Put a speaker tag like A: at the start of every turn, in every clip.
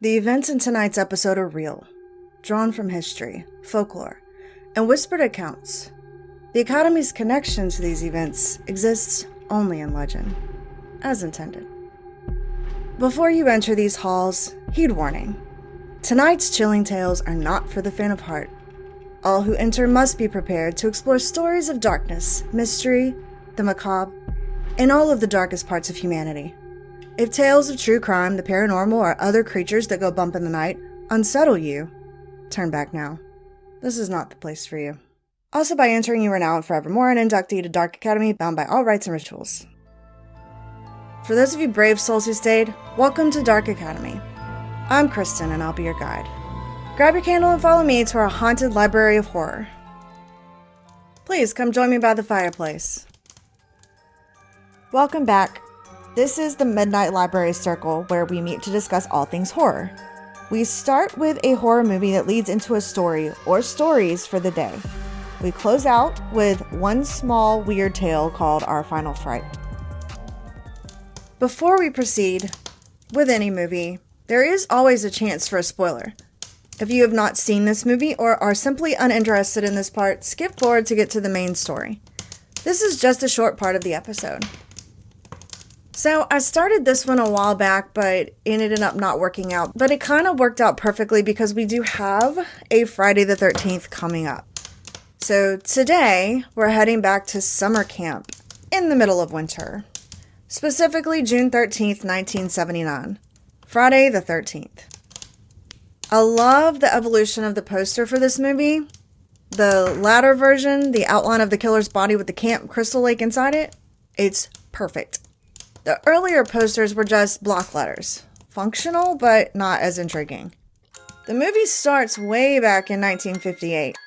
A: The events in tonight's episode are real, drawn from history, folklore, and whispered accounts. The Academy's connection to these events exists only in legend, as intended. Before you enter these halls, heed warning. Tonight's chilling tales are not for the faint of heart. All who enter must be prepared to explore stories of darkness, mystery, the macabre, and all of the darkest parts of humanity. If tales of true crime, the paranormal, or other creatures that go bump in the night unsettle you, turn back now. This is not the place for you. Also, by entering, you are now and forevermore an inductee to Dark Academy, bound by all rights and rituals. For those of you brave souls who stayed, welcome to Dark Academy. I'm Kristen, and I'll be your guide. Grab your candle and follow me to our haunted library of horror. Please come join me by the fireplace. Welcome back. This is the Midnight Library Circle, where we meet to discuss all things horror. We start with a horror movie that leads into a story or stories for the day. We close out with one small weird tale called Our Final Fright. Before we proceed with any movie, there is always a chance for a spoiler. If you have not seen this movie or are simply uninterested in this part, skip forward to get to the main story. This is just a short part of the episode. So I started this one a while back, but it ended up not working out. But it kind of worked out perfectly because we do have a Friday the 13th coming up. So today we're heading back to summer camp in the middle of winter. Specifically June 13th, 1979. Friday the 13th. I love the evolution of the poster for this movie. The latter version, the outline of the killer's body with the Camp Crystal Lake inside it, it's perfect. The earlier posters were just block letters. Functional, but not as intriguing. The movie starts way back in 1958.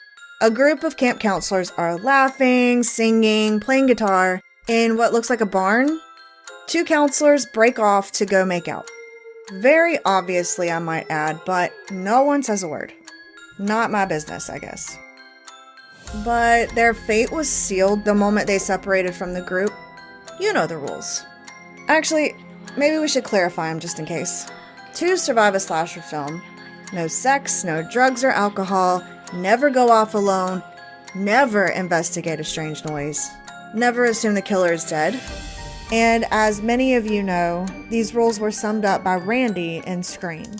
A: A group of camp counselors are laughing, singing, playing guitar in what looks like a barn. Two counselors break off to go make out. Very obviously, I might add, but no one says a word. Not my business, I guess. But their fate was sealed the moment they separated from the group. You know the rules. Actually, maybe we should clarify them just in case. To survive a slasher film, no sex, no drugs or alcohol, never go off alone, never investigate a strange noise, never assume the killer is dead. And as many of you know, these rules were summed up by Randy in Scream.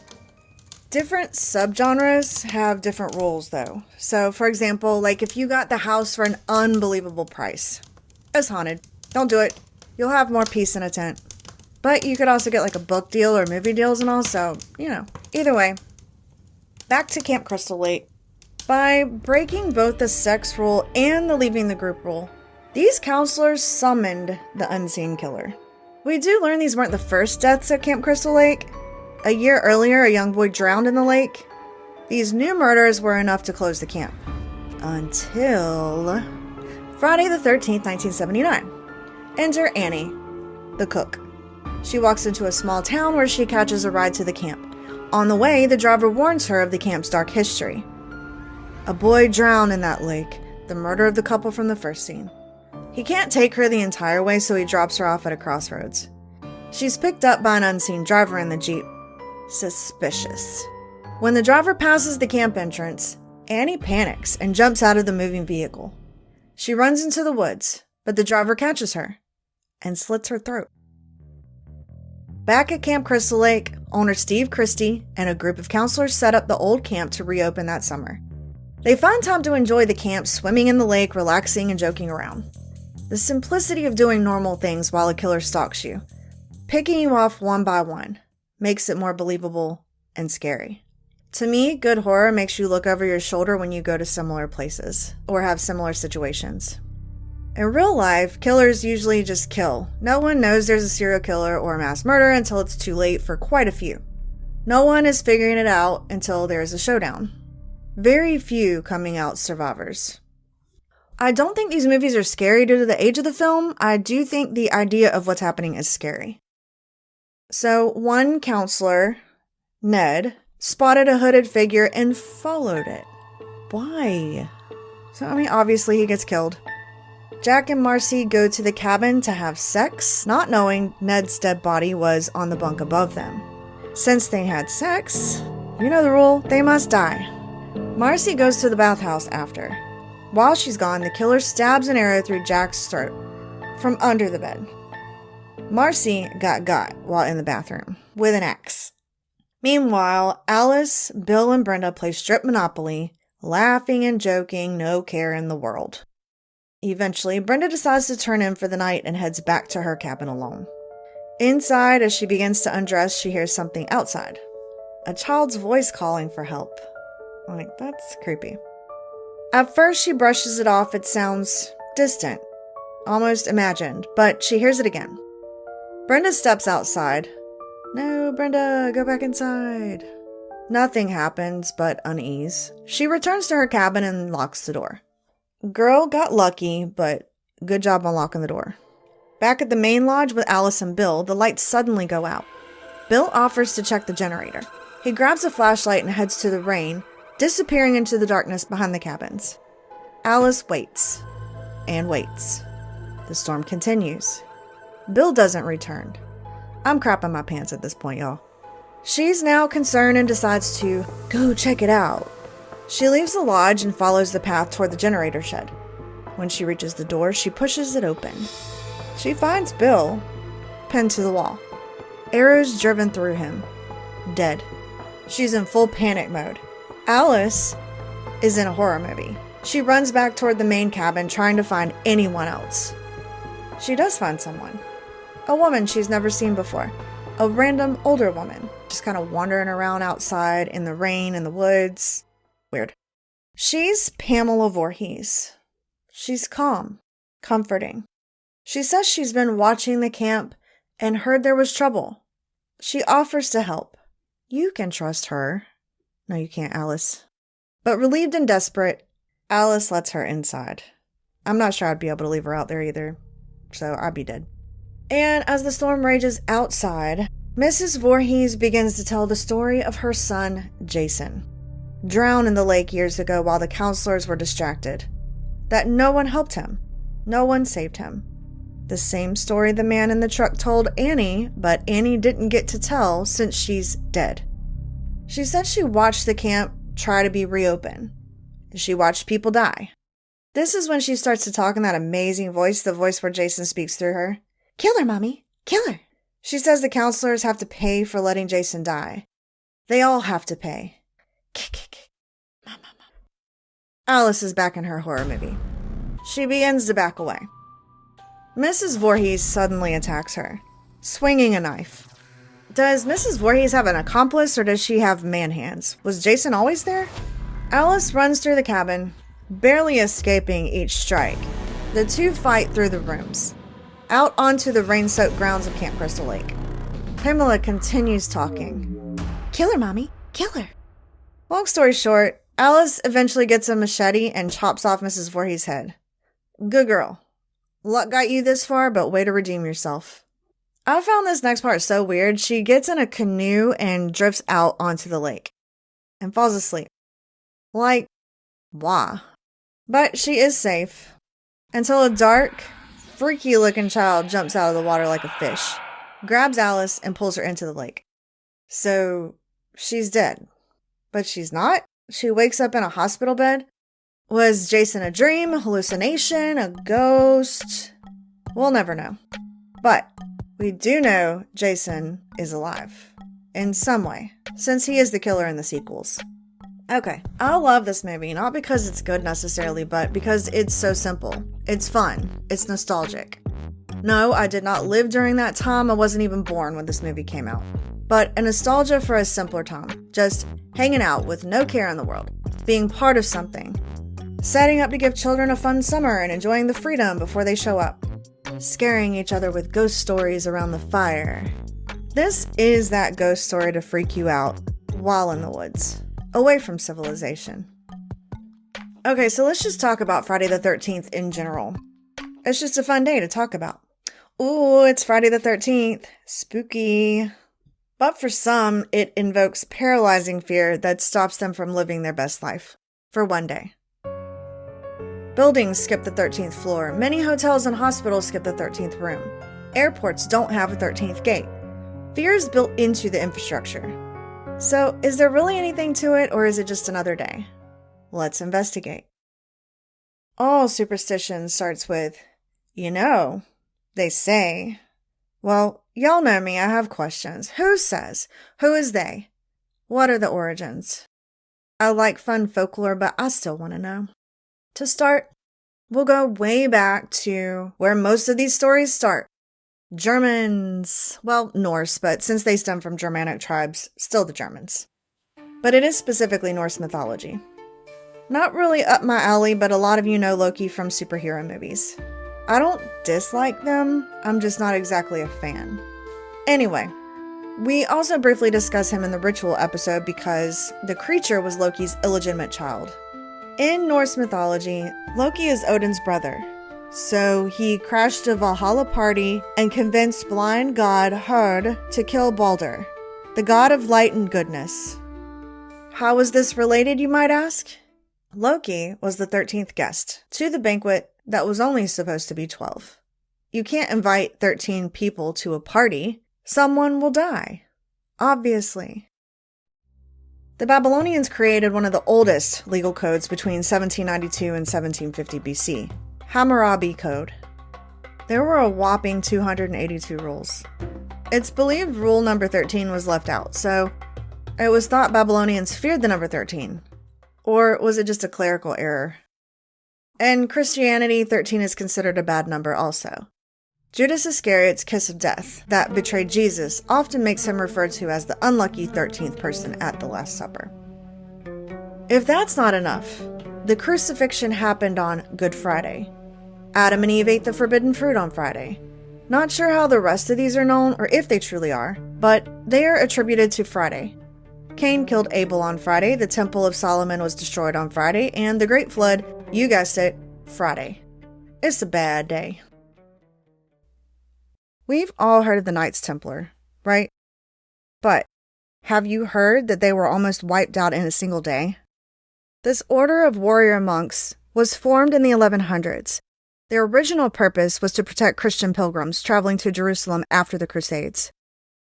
A: Different subgenres have different rules though. So for example, like if you got the house for an unbelievable price, it's haunted. Don't do it. You'll have more peace in a tent. But you could also get like a book deal or movie deals and all, so, you know. Either way, back to Camp Crystal Lake. By breaking both the sex rule and the leaving the group rule, these counselors summoned the unseen killer. We do learn these weren't the first deaths at Camp Crystal Lake. A year earlier, a young boy drowned in the lake. These new murders were enough to close the camp. Until Friday the 13th, 1979. Enter Annie, the cook. She walks into a small town where she catches a ride to the camp. On the way, the driver warns her of the camp's dark history. A boy drowned in that lake, the murder of the couple from the first scene. He can't take her the entire way, so he drops her off at a crossroads. She's picked up by an unseen driver in the Jeep. Suspicious. When the driver passes the camp entrance, Annie panics and jumps out of the moving vehicle. She runs into the woods, but the driver catches her and slits her throat. Back at Camp Crystal Lake, owner Steve Christie and a group of counselors set up the old camp to reopen that summer. They find time to enjoy the camp, swimming in the lake, relaxing and joking around. The simplicity of doing normal things while a killer stalks you, picking you off one by one, makes it more believable and scary. To me, good horror makes you look over your shoulder when you go to similar places or have similar situations. In real life, killers usually just kill. No one knows there's a serial killer or a mass murder until it's too late for quite a few. No one is figuring it out until there's a showdown. Very few coming out survivors. I don't think these movies are scary due to the age of the film. I do think the idea of what's happening is scary. So one counselor, Ned, spotted a hooded figure and followed it. Why? So, obviously he gets killed. Jack and Marcy go to the cabin to have sex, not knowing Ned's dead body was on the bunk above them. Since they had sex, you know the rule, they must die. Marcy goes to the bathhouse after. While she's gone, the killer stabs an arrow through Jack's throat from under the bed. Marcy got while in the bathroom with an axe. Meanwhile, Alice, Bill, and Brenda play strip Monopoly, laughing and joking, no care in the world. Eventually, Brenda decides to turn in for the night and heads back to her cabin alone. Inside, as she begins to undress, she hears something outside. A child's voice calling for help. Like, that's creepy. At first, she brushes it off. It sounds distant, almost imagined, but she hears it again. Brenda steps outside. No, Brenda, go back inside. Nothing happens but unease. She returns to her cabin and locks the door. Girl got lucky, but good job unlocking the door. Back at the main lodge with Alice and Bill, the lights suddenly go out. Bill offers to check the generator. He grabs a flashlight and heads to the rain, disappearing into the darkness behind the cabins. Alice waits and waits. The storm continues. Bill doesn't return. I'm crapping my pants at this point, y'all. She's now concerned and decides to go check it out. She leaves the lodge and follows the path toward the generator shed. When she reaches the door, she pushes it open. She finds Bill pinned to the wall. Arrows driven through him. Dead. She's in full panic mode. Alice is in a horror movie. She runs back toward the main cabin trying to find anyone else. She does find someone. A woman she's never seen before. A random older woman. Just kind of wandering around outside in the rain in the woods. Weird. She's Pamela Voorhees. She's calm. Comforting. She says she's been watching the camp and heard there was trouble. She offers to help. You can trust her. No, you can't, Alice. But relieved and desperate, Alice lets her inside. I'm not sure I'd be able to leave her out there either, so I'd be dead. And as the storm rages outside, Mrs. Voorhees begins to tell the story of her son, Jason, drowned in the lake years ago while the counselors were distracted. That no one helped him. No one saved him. The same story the man in the truck told Annie, but Annie didn't get to tell since she's dead. She said she watched the camp try to be reopened. She watched people die. This is when she starts to talk in that amazing voice, the voice where Jason speaks through her. Kill her, Mommy. Kill her. She says the counselors have to pay for letting Jason die. They all have to pay. Mama. Alice is back in her horror movie. She begins to back away. Mrs. Voorhees suddenly attacks her, swinging a knife. Does Mrs. Voorhees have an accomplice or does she have man hands? Was Jason always there? Alice runs through the cabin, barely escaping each strike. The two fight through the rooms, out onto the rain-soaked grounds of Camp Crystal Lake. Pamela continues talking. Kill her, Mommy. Kill her. Long story short, Alice eventually gets a machete and chops off Mrs. Voorhees' head. Good girl. Luck got you this far, but way to redeem yourself. I found this next part so weird. She gets in a canoe and drifts out onto the lake and falls asleep. Like, why? But she is safe until a dark, freaky-looking child jumps out of the water like a fish, grabs Alice, and pulls her into the lake. So, she's dead. But she's not. She wakes up in a hospital bed. Was Jason a dream, a hallucination, a ghost? We'll never know. But we do know Jason is alive. In some way. Since he is the killer in the sequels. Okay, I love this movie, not because it's good necessarily, but because it's so simple. It's fun. It's nostalgic. No, I did not live during that time. I wasn't even born when this movie came out. But a nostalgia for a simpler time. Just hanging out with no care in the world. Being part of something. Setting up to give children a fun summer and enjoying the freedom before they show up. Scaring each other with ghost stories around the fire. This is that ghost story to freak you out while in the woods. Away from civilization. Okay, so let's just talk about Friday the 13th in general. It's just a fun day to talk about. Ooh, it's Friday the 13th. Spooky. But for some, it invokes paralyzing fear that stops them from living their best life. For one day. Buildings skip the 13th floor. Many hotels and hospitals skip the 13th room. Airports don't have a 13th gate. Fear is built into the infrastructure. So, is there really anything to it, or is it just another day? Let's investigate. All superstition starts with, they say. Well, y'all know me, I have questions. Who says? Who is they? What are the origins? I like fun folklore, but I still want to know. To start, we'll go way back to where most of these stories start. Germans. Well, Norse, but since they stem from Germanic tribes, still the Germans. But it is specifically Norse mythology. Not really up my alley, but a lot of you know Loki from superhero movies. I don't dislike them, I'm just not exactly a fan. Anyway, we also briefly discuss him in the ritual episode because the creature was Loki's illegitimate child. In Norse mythology, Loki is Odin's brother. So he crashed a Valhalla party and convinced blind god Herd to kill Balder, the god of light and goodness. How is this related, you might ask? Loki was the 13th guest to the banquet that was only supposed to be 12. You can't invite 13 people to a party. Someone will die. Obviously. The Babylonians created one of the oldest legal codes between 1792 and 1750 BC, Hammurabi Code. There were a whopping 282 rules. It's believed rule number 13 was left out, so it was thought Babylonians feared the number 13. Or was it just a clerical error? In Christianity, 13 is considered a bad number also. Judas Iscariot's kiss of death that betrayed Jesus often makes him referred to as the unlucky 13th person at the Last Supper. If that's not enough, the crucifixion happened on Good Friday. Adam and Eve ate the forbidden fruit on Friday. Not sure how the rest of these are known or if they truly are, but they are attributed to Friday. Cain killed Abel on Friday, the Temple of Solomon was destroyed on Friday, and the Great Flood, you guessed it, Friday. It's a bad day. We've all heard of the Knights Templar, right? But have you heard that they were almost wiped out in a single day? This order of warrior monks was formed in the 1100s. Their original purpose was to protect Christian pilgrims traveling to Jerusalem after the Crusades.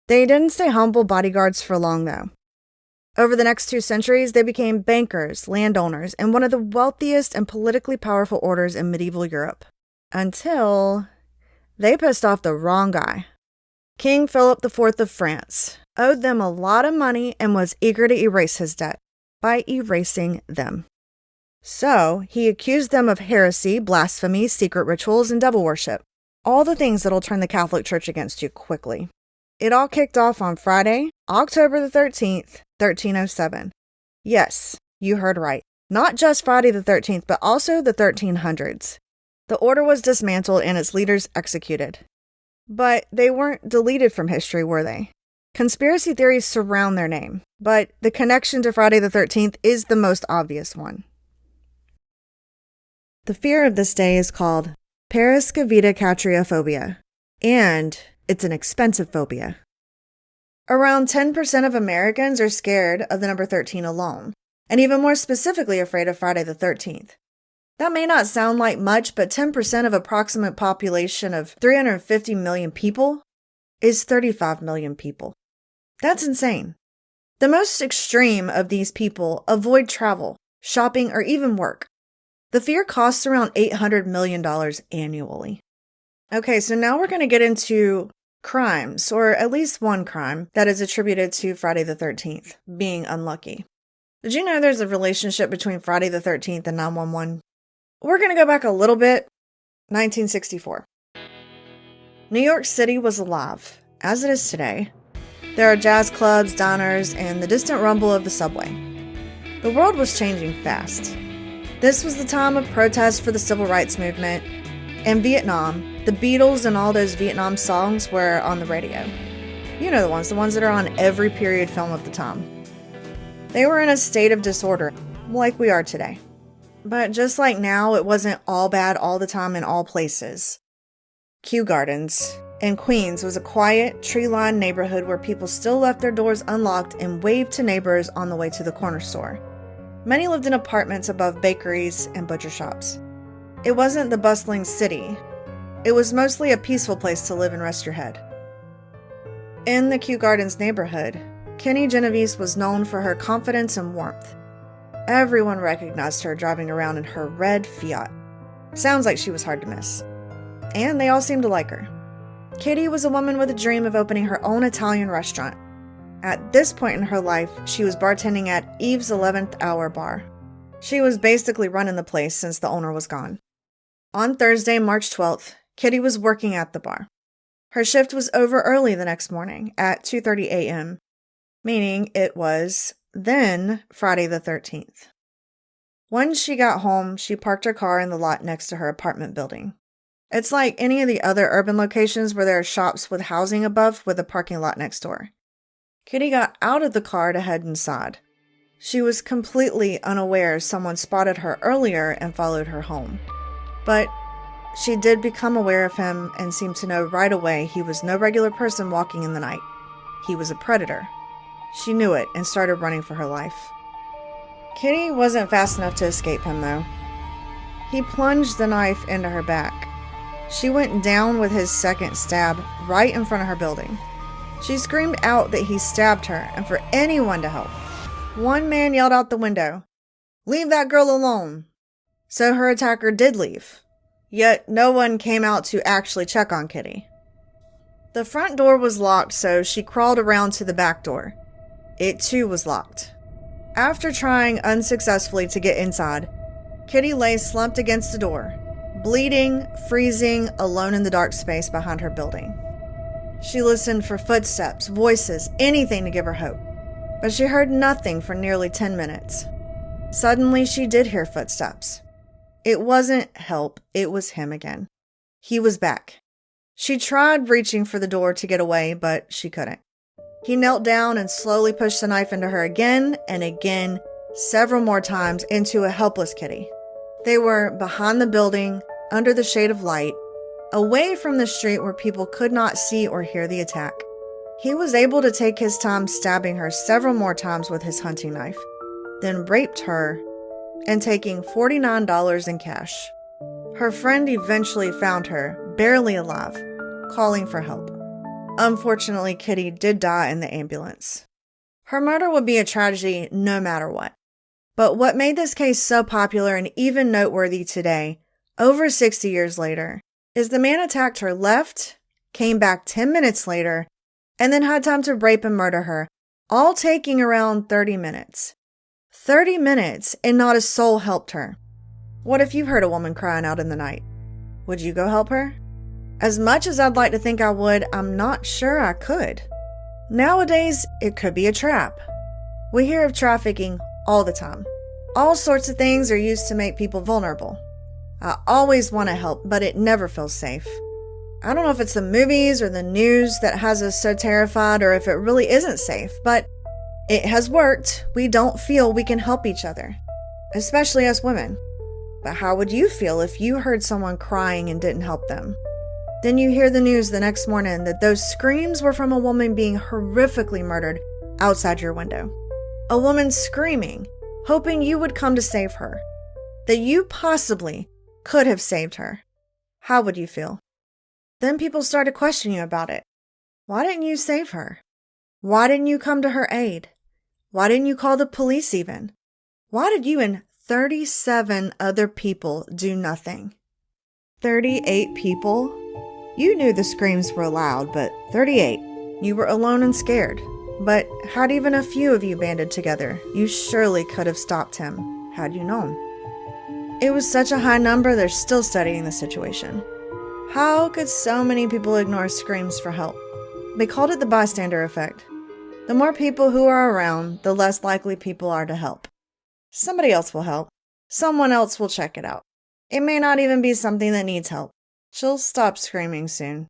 A: They didn't stay humble bodyguards for long, though. Over the next 2 centuries, they became bankers, landowners, and one of the wealthiest and politically powerful orders in medieval Europe. Until they pissed off the wrong guy. King Philip IV of France owed them a lot of money and was eager to erase his debt by erasing them. So, he accused them of heresy, blasphemy, secret rituals, and devil worship. All the things that'll turn the Catholic Church against you quickly. It all kicked off on Friday, October the 13th, 1307. Yes, you heard right. Not just Friday the 13th, but also the 1300s. The order was dismantled and its leaders executed. But they weren't deleted from history, were they? Conspiracy theories surround their name, but the connection to Friday the 13th is the most obvious one. The fear of this day is called paraskevidekatriaphobia, and it's an expensive phobia. Around 10% of Americans are scared of the number 13 alone, and even more specifically afraid of Friday the 13th. That may not sound like much, but 10% of approximate population of 350 million people is 35 million people. That's insane. The most extreme of these people avoid travel, shopping, or even work. The fear costs around $800 million annually. Okay, so now we're going to get into crimes, or at least one crime, that is attributed to Friday the 13th, being unlucky. Did you know there's a relationship between Friday the 13th and 911? We're going to go back a little bit. 1964. New York City was alive, as it is today. There are jazz clubs, diners, and the distant rumble of the subway. The world was changing fast. This was the time of protest for the civil rights movement. In Vietnam, the Beatles and all those Vietnam songs were on the radio. You know the ones that are on every period film of the time. They were in a state of disorder, like we are today. But just like now, it wasn't all bad all the time in all places. Kew Gardens in Queens was a quiet, tree-lined neighborhood where people still left their doors unlocked and waved to neighbors on the way to the corner store. Many lived in apartments above bakeries and butcher shops. It wasn't the bustling city. It was mostly a peaceful place to live and rest your head. In the Kew Gardens neighborhood, Kitty Genovese was known for her confidence and warmth. Everyone recognized her driving around in her red Fiat. Sounds like she was hard to miss. And they all seemed to like her. Kitty was a woman with a dream of opening her own Italian restaurant. At this point in her life, she was bartending at Eve's 11th Hour bar. She was basically running the place since the owner was gone. On Thursday, March 12th, Kitty was working at the bar. Her shift was over early the next morning at 2:30 a.m., meaning it was then Friday the 13th. When she got home, she parked her car in the lot next to her apartment building. It's like any of the other urban locations where there are shops with housing above with a parking lot next door. Kitty got out of the car to head inside. She was completely unaware someone spotted her earlier and followed her home. But she did become aware of him and seemed to know right away he was no regular person walking in the night. He was a predator. She knew it and started running for her life. Kitty wasn't fast enough to escape him, though. He plunged the knife into her back. She went down with his second stab right in front of her building. She screamed out that he stabbed her and for anyone to help. One man yelled out the window, "Leave that girl alone." So her attacker did leave. Yet no one came out to actually check on Kitty. The front door was locked, so she crawled around to the back door. It too was locked. After trying unsuccessfully to get inside, Kitty lay slumped against the door, bleeding, freezing, alone in the dark space behind her building. She listened for footsteps, voices, anything to give her hope. But she heard nothing for nearly 10 minutes. Suddenly, she did hear footsteps. It wasn't help, it was him again. He was back. She tried reaching for the door to get away, but she couldn't. He knelt down and slowly pushed the knife into her again and again, several more times, into a helpless Kitty. They were behind the building, under the shade of light, away from the street where people could not see or hear the attack. He was able to take his time stabbing her several more times with his hunting knife, then raped her and taking $49 in cash. Her friend eventually found her, barely alive, calling for help. Unfortunately, Kitty did die in the ambulance. Her murder would be a tragedy no matter what. But what made this case so popular and even noteworthy today, over 60 years later, is the man attacked her, left, came back 10 minutes later, and then had time to rape and murder her, all taking around 30 minutes. 30 minutes, and not a soul helped her. What if you heard a woman crying out in the night? Would you go help her? As much as I'd like to think I would, I'm not sure I could. Nowadays, it could be a trap. We hear of trafficking all the time. All sorts of things are used to make people vulnerable. I always want to help, but it never feels safe. I don't know if it's the movies or the news that has us so terrified or if it really isn't safe, but it has worked. We don't feel we can help each other, especially us women. But how would you feel if you heard someone crying and didn't help them? Then you hear the news the next morning that those screams were from a woman being horrifically murdered outside your window. A woman screaming, hoping you would come to save her. That you possibly could have saved her. How would you feel? Then people started questioning you about it. Why didn't you save her? Why didn't you come to her aid? Why didn't you call the police even? Why did you and 37 other people do nothing? 38 people? You knew the screams were loud, but 38. You were alone and scared. But had even a few of you banded together, you surely could have stopped him, had you known. It was such a high number, they're still studying the situation. How could so many people ignore screams for help? They called it the bystander effect. The more people who are around, the less likely people are to help. Somebody else will help. Someone else will check it out. It may not even be something that needs help. She'll stop screaming soon.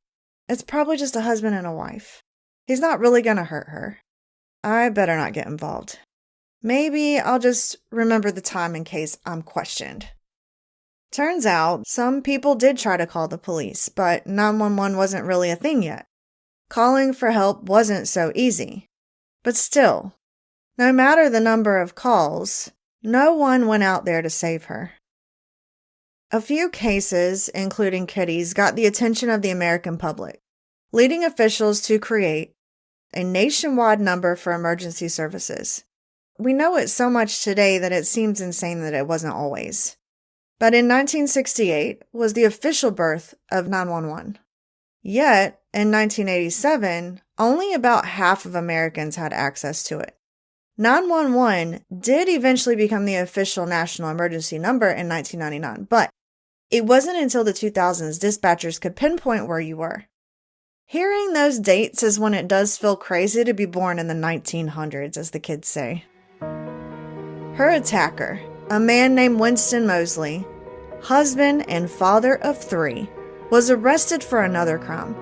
A: It's probably just a husband and a wife. He's not really gonna hurt her. I better not get involved. Maybe I'll just remember the time in case I'm questioned. Turns out, some people did try to call the police, but 911 wasn't really a thing yet. Calling for help wasn't so easy. But still, no matter the number of calls, no one went out there to save her. A few cases, including Kitty's, got the attention of the American public, leading officials to create a nationwide number for emergency services. We know it so much today that it seems insane that it wasn't always. But in 1968 was the official birth of 911. Yet, in 1987, only about half of Americans had access to it. 911 did eventually become the official national emergency number in 1999, but it wasn't until the 2000s dispatchers could pinpoint where you were. Hearing those dates is when it does feel crazy to be born in the 1900s, as the kids say. Her attacker, a man named Winston Moseley, husband and father of 3, was arrested for another crime.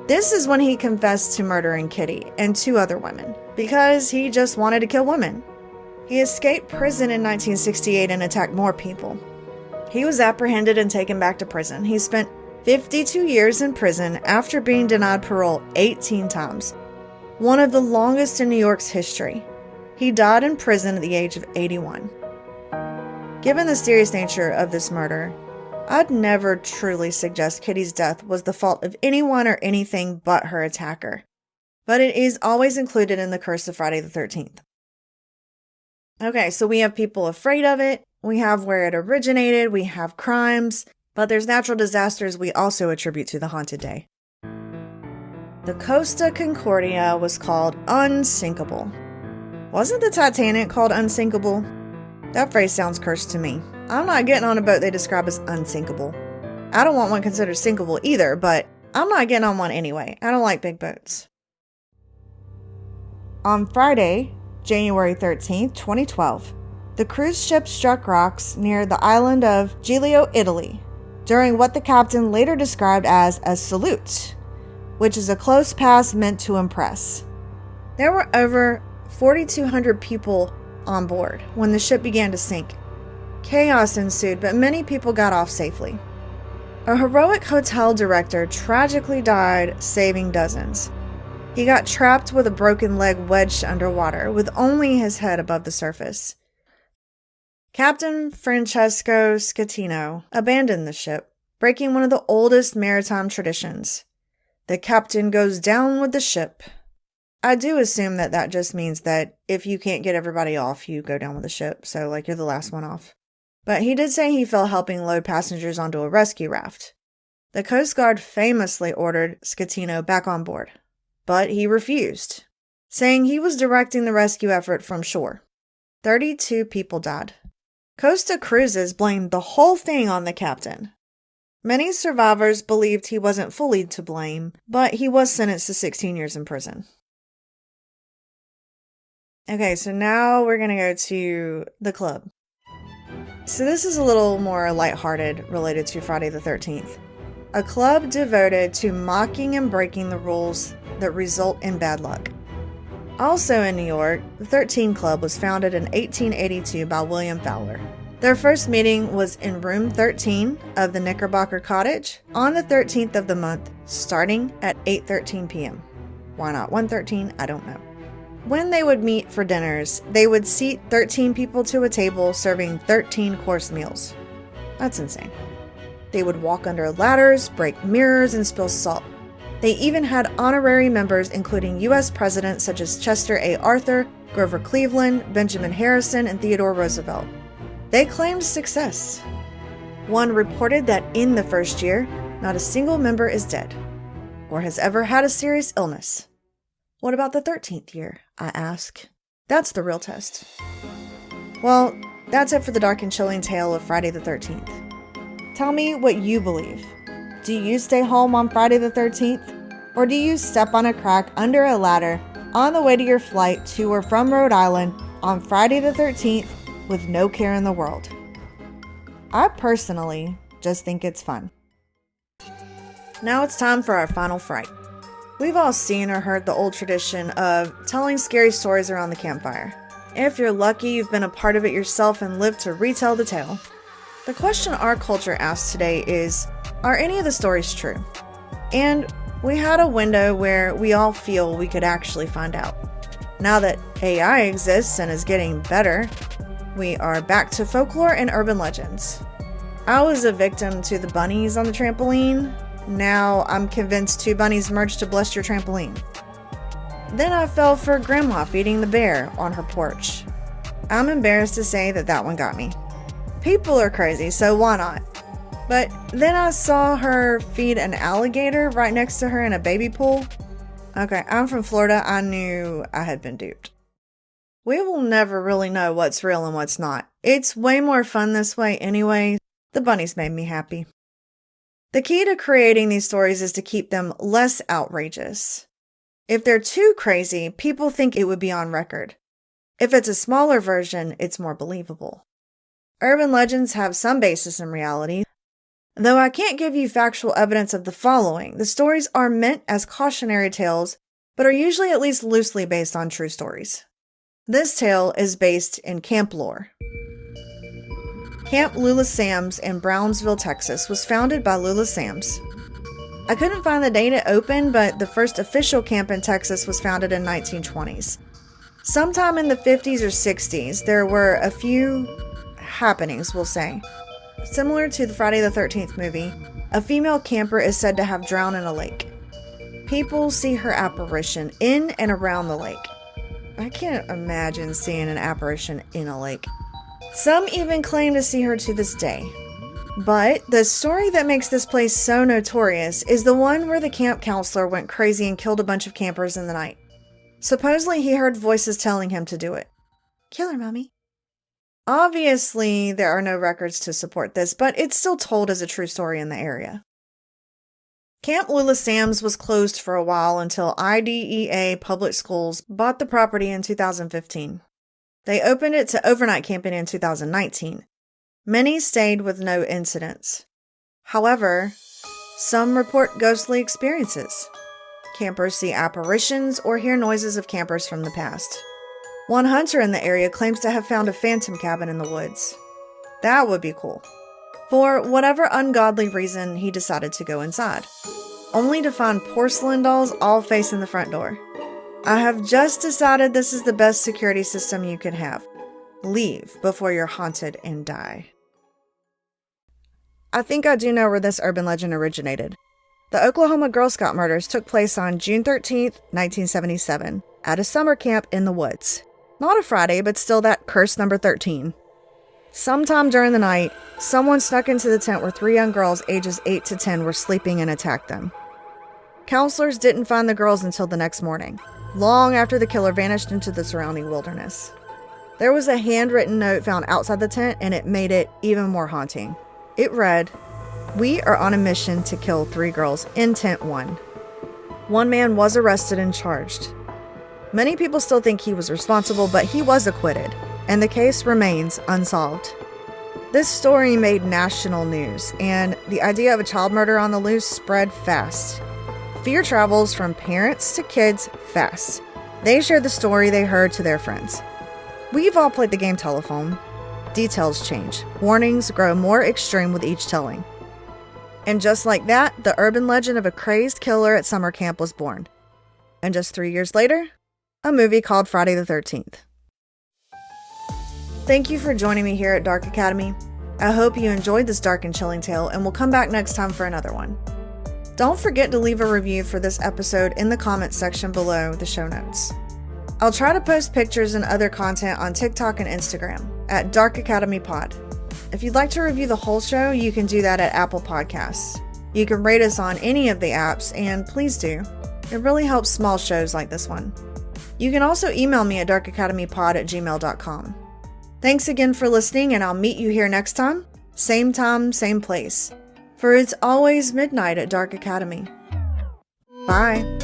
A: This is when he confessed to murdering Kitty and 2 other women, because he just wanted to kill women. He escaped prison in 1968 and attacked more people. He was apprehended and taken back to prison. He spent 52 years in prison after being denied parole 18 times, one of the longest in New York's history. He died in prison at the age of 81. Given the serious nature of this murder, I'd never truly suggest Kitty's death was the fault of anyone or anything but her attacker. But it is always included in the curse of Friday the 13th. Okay, so we have people afraid of it, we have where it originated, we have crimes, but there's natural disasters we also attribute to the haunted day. The Costa Concordia was called unsinkable. Wasn't the Titanic called unsinkable? That phrase sounds cursed to me. I'm not getting on a boat they describe as unsinkable. I don't want one considered sinkable either, but I'm not getting on one anyway. I don't like big boats. On Friday, January 13th, 2012, the cruise ship struck rocks near the island of Giglio, Italy, during what the captain later described as a salute, which is a close pass meant to impress. There were over 4,200 people on board when the ship began to sink. Chaos ensued, but many people got off safely. A heroic hotel director tragically died, saving dozens. He got trapped with a broken leg wedged underwater, with only his head above the surface. Captain Francesco Schettino abandoned the ship, breaking one of the oldest maritime traditions. The captain goes down with the ship. I do assume that that just means that if you can't get everybody off, you go down with the ship, so like you're the last one off. But he did say he fell helping load passengers onto a rescue raft. The Coast Guard famously ordered Schettino back on board, but he refused, saying he was directing the rescue effort from shore. 32 people died. Costa Cruises blamed the whole thing on the captain. Many survivors believed he wasn't fully to blame, but he was sentenced to 16 years in prison. Okay, so now we're going to go to the club. So this is a little more lighthearted related to Friday the 13th. A club devoted to mocking and breaking the rules that result in bad luck. Also in New York, the 13 Club was founded in 1882 by William Fowler. Their first meeting was in room 13 of the Knickerbocker Cottage on the 13th of the month, starting at 8:13 p.m. Why not 1:13? I don't know. When they would meet for dinners, they would seat 13 people to a table serving 13 course meals. That's insane. They would walk under ladders, break mirrors, and spill salt. They even had honorary members including U.S. presidents such as Chester A. Arthur, Grover Cleveland, Benjamin Harrison, and Theodore Roosevelt. They claimed success. One reported that in the first year, not a single member is dead or has ever had a serious illness. What about the 13th year, I ask? That's the real test. Well, that's it for the dark and chilling tale of Friday the 13th. Tell me what you believe. Do you stay home on Friday the 13th? Or do you step on a crack under a ladder on the way to your flight to or from Rhode Island on Friday the 13th with no care in the world? I personally just think it's fun. Now it's time for our final fright. We've all seen or heard the old tradition of telling scary stories around the campfire. If you're lucky, you've been a part of it yourself and lived to retell the tale. The question our culture asks today is, are any of the stories true? And we had a window where we all feel we could actually find out. Now that AI exists and is getting better, we are back to folklore and urban legends. I was a victim to the bunnies on the trampoline. Now I'm convinced 2 bunnies merged to bless your trampoline. Then I fell for Grandma feeding the bear on her porch. I'm embarrassed to say that one got me. People are crazy, so why not? But then I saw her feed an alligator right next to her in a baby pool. Okay, I'm from Florida. I knew I had been duped. We will never really know what's real and what's not. It's way more fun this way anyway. The bunnies made me happy. The key to creating these stories is to keep them less outrageous. If they're too crazy, people think it would be on record. If it's a smaller version, it's more believable. Urban legends have some basis in reality. Though I can't give you factual evidence of the following, the stories are meant as cautionary tales, but are usually at least loosely based on true stories. This tale is based in camp lore. Camp Lula Sam's in Brownsville, Texas was founded by Lula Sam's. I couldn't find the date it opened, but the first official camp in Texas was founded in 1920s. Sometime in the 50s or 60s, there were a few happenings, we'll say. Similar to the Friday the 13th movie, a female camper is said to have drowned in a lake. People see her apparition in and around the lake. I can't imagine seeing an apparition in a lake. Some even claim to see her to this day. But the story that makes this place so notorious is the one where the camp counselor went crazy and killed a bunch of campers in the night. Supposedly he heard voices telling him to do it. Kill her, Mommy. Obviously, there are no records to support this, but it's still told as a true story in the area. Camp Lula Sam's was closed for a while until IDEA Public Schools bought the property in 2015. They opened it to overnight camping in 2019. Many stayed with no incidents. However, some report ghostly experiences. Campers see apparitions or hear noises of campers from the past. One hunter in the area claims to have found a phantom cabin in the woods. That would be cool. For whatever ungodly reason, he decided to go inside, only to find porcelain dolls all facing the front door. I have just decided this is the best security system you can have. Leave before you're haunted and die. I think I do know where this urban legend originated. The Oklahoma Girl Scout murders took place on June 13th, 1977, at a summer camp in the woods. Not a Friday, but still that curse number 13. Sometime during the night, someone snuck into the tent where 3 young girls ages 8 to 10 were sleeping and attacked them. Counselors didn't find the girls until the next morning, long after the killer vanished into the surrounding wilderness. There was a handwritten note found outside the tent, and it made it even more haunting. It read, "We are on a mission to kill 3 girls in tent 1. One man was arrested and charged. Many people still think he was responsible, but he was acquitted, and the case remains unsolved." This story made national news, and the idea of a child murder on the loose spread fast. Fear travels from parents to kids fast. They share the story they heard to their friends. We've all played the game telephone. Details change. Warnings grow more extreme with each telling. And just like that, the urban legend of a crazed killer at summer camp was born. And just 3 years later, a movie called Friday the 13th. Thank you for joining me here at Dark Academy. I hope you enjoyed this dark and chilling tale, and we'll come back next time for another one. Don't forget to leave a review for this episode in the comments section below the show notes. I'll try to post pictures and other content on TikTok and Instagram at Dark Academy Pod. If you'd like to review the whole show, you can do that at Apple Podcasts. You can rate us on any of the apps, and please do. It really helps small shows like this one. You can also email me at darkacademypod@gmail.com. Thanks again for listening, and I'll meet you here next time, same place. For it's always midnight at Dark Academy. Bye.